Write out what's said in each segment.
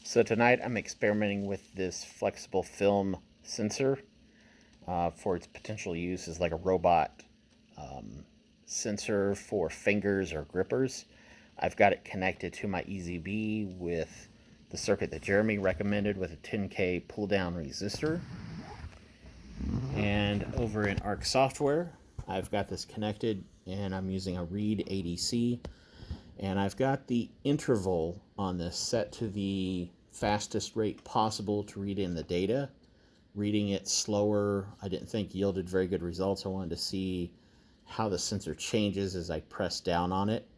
So tonight I'm experimenting with this flexible film sensor for its potential use as like a robot sensor for fingers or grippers. I've got it connected to my EZB with the circuit that Jeremy recommended with a 10K pull down resistor. And over in ARC software, I've got this connected and I'm using a read ADC. And I've got the interval on this set to the fastest rate possible to read in the data. Reading it slower, I didn't think yielded very good results. I wanted to see how the sensor changes as I press down on it.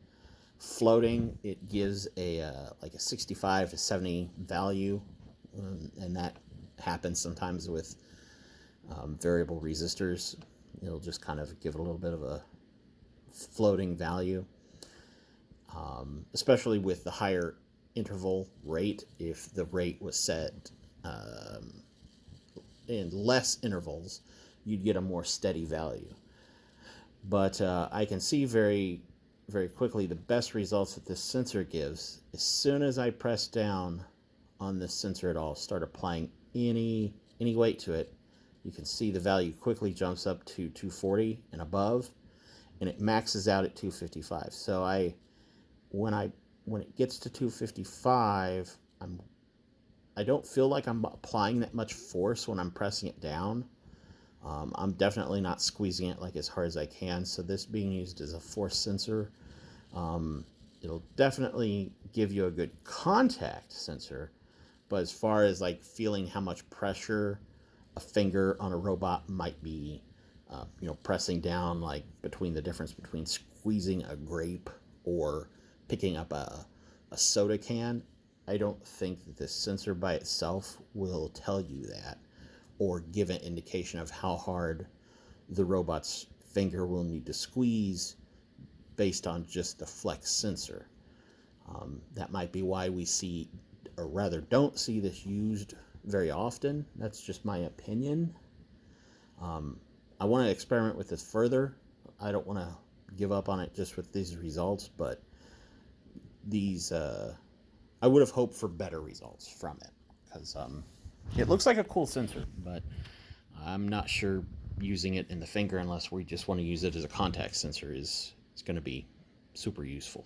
Floating, it gives like a 65 to 70 value, and that happens sometimes with variable resistors. It'll just kind of give it a little bit of a floating value. Especially with the higher interval rate, if the rate was set in less intervals, you'd get a more steady value. But I can see very, very quickly the best results that this sensor gives. As soon as I press down on this sensor at all, start applying any weight to it, you can see the value quickly jumps up to 240 and above, and it maxes out at 255. So when it gets to 255, I don't feel like I'm applying that much force when I'm pressing it down. I'm definitely not squeezing it like as hard as I can. So this being used as a force sensor, it'll definitely give you a good contact sensor. But as far as like feeling how much pressure a finger on a robot might be, pressing down, like between the difference between squeezing a grape or picking up a soda can, I don't think that this sensor by itself will tell you that or give an indication of how hard the robot's finger will need to squeeze based on just the flex sensor. That might be why we see, or rather don't see, this used very often. That's just my opinion. I want to experiment with this further. I don't want to give up on it just with these results, but these I would have hoped for better results from it, because it looks like a cool sensor, but I'm not sure using it in the finger, unless we just want to use it as a contact sensor, is going to be super useful.